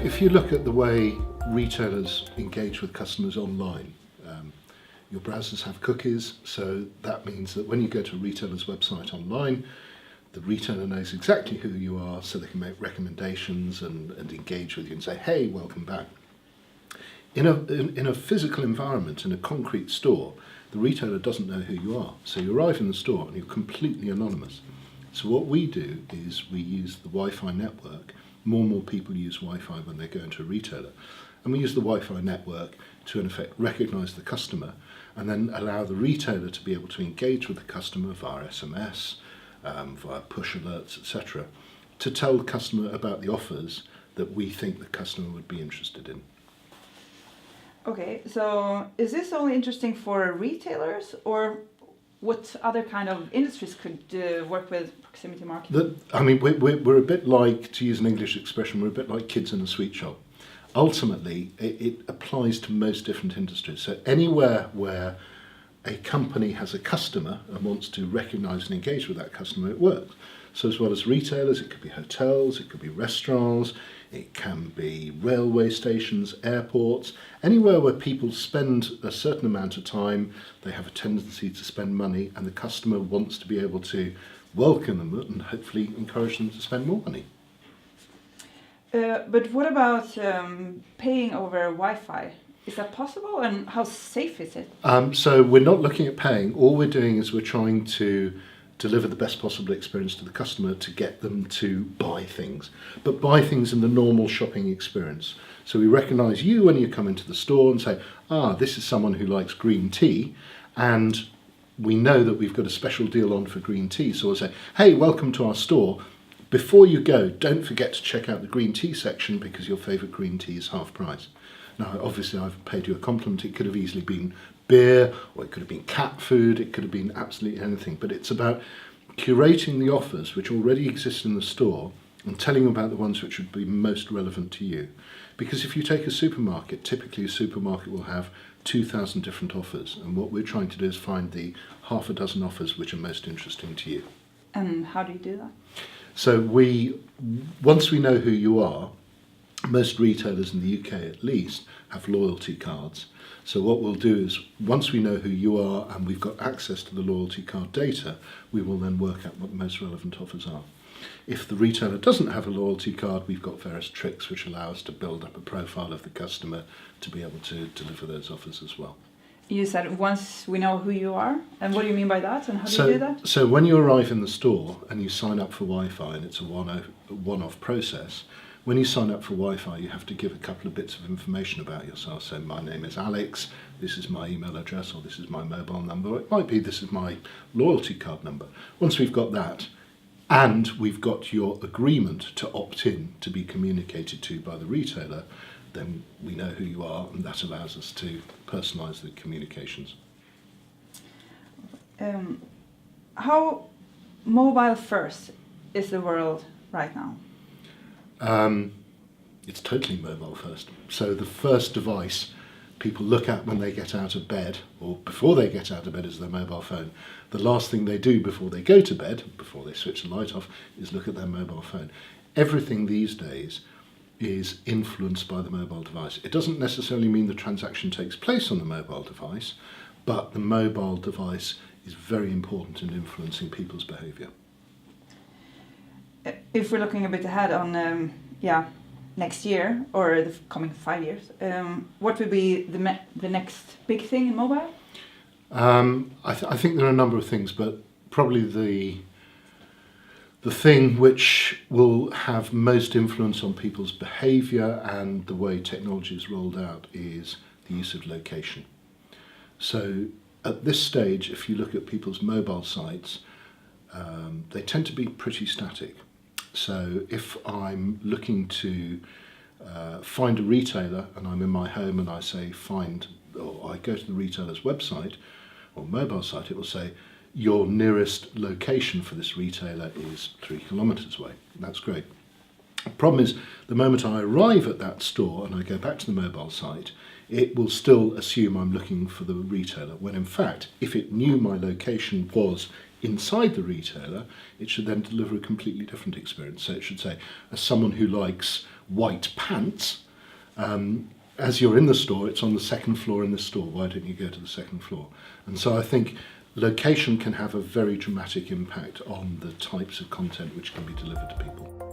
If you look at the way retailers engage with customers online, your browsers have cookies, so that means that when you go to a retailer's website online, the retailer knows exactly who you are, so they can make recommendations and engage with you and say, hey, welcome back. In a physical environment, in a concrete store, the retailer doesn't know who you are. So you arrive in the store and you're completely anonymous. So what we do is we use the Wi-Fi network. More and more people use Wi-Fi when they go into a retailer. And we use the Wi-Fi network to, in effect, recognise the customer and then allow the retailer to be able to engage with the customer via SMS, via push alerts, etc., to tell the customer about the offers that we think the customer would be interested in. Okay, so is this only interesting for retailers, or what other kind of industries could work with proximity marketing? We're a bit like, to use an English expression, we're a bit like kids in a sweet shop. Ultimately, it applies to most different industries. So anywhere where a company has a customer and wants to recognise and engage with that customer, it works. So as well as retailers, it could be hotels, it could be restaurants, it can be railway stations, airports, anywhere where people spend a certain amount of time, they have a tendency to spend money, and the customer wants to be able to welcome them and hopefully encourage them to spend more money. But what about paying over Wi-Fi? Is that possible, and how safe is it? So we're not looking at paying. All we're doing is we're trying to deliver the best possible experience to the customer to get them to buy things, but buy things in the normal shopping experience. So we recognise you when you come into the store and say, this is someone who likes green tea, and we know that we've got a special deal on for green tea. So we'll say, hey, welcome to our store. Before you go, don't forget to check out the green tea section because your favourite green tea is half price. Now, obviously, I've paid you a compliment. It could have easily been beer, or it could have been cat food, it could have been absolutely anything. But it's about curating the offers which already exist in the store and telling you about the ones which would be most relevant to you. Because if you take a supermarket, typically a supermarket will have 2,000 different offers. And what we're trying to do is find the half a dozen offers which are most interesting to you. And how do you do that? So once we know who you are, most retailers in the UK at least have loyalty cards. So what we'll do is, once we know who you are and we've got access to the loyalty card data, we will then work out what the most relevant offers are. If the retailer doesn't have a loyalty card, we've got various tricks which allow us to build up a profile of the customer to be able to deliver those offers as well. You said once we know who you are, and what do you mean by that, and how do you do that? So when you arrive in the store and you sign up for Wi-Fi, and it's a one-off process, when you sign up for Wi-Fi, you have to give a couple of bits of information about yourself. So my name is Alex, this is my email address, or this is my mobile number, or it might be this is my loyalty card number. Once we've got that, and we've got your agreement to opt in to be communicated to by the retailer, then we know who you are, and that allows us to personalise the communications. How mobile first is the world right now? It's totally mobile first. So the first device people look at when they get out of bed, or before they get out of bed, is their mobile phone. The last thing they do before they go to bed, before they switch the light off, is look at their mobile phone. Everything these days is influenced by the mobile device. It doesn't necessarily mean the transaction takes place on the mobile device, but the mobile device is very important in influencing people's behaviour. If we're looking a bit ahead on next year or the coming 5 years, what would be the next big thing in mobile? I think there are a number of things, but probably the thing which will have most influence on people's behaviour and the way technology is rolled out is the use of location. So at this stage, if you look at people's mobile sites, they tend to be pretty static. So if I'm looking to find a retailer and I'm in my home and I say find, or I go to the retailer's website or mobile site, it will say your nearest location for this retailer is 3 kilometres away. That's great. The problem is, the moment I arrive at that store and I go back to the mobile site, it will still assume I'm looking for the retailer, when in fact, if it knew my location was inside the retailer, it should then deliver a completely different experience. So it should say, as someone who likes white pants, as you're in the store, it's on the second floor in the store. Why don't you go to the second floor? And so I think location can have a very dramatic impact on the types of content which can be delivered to people.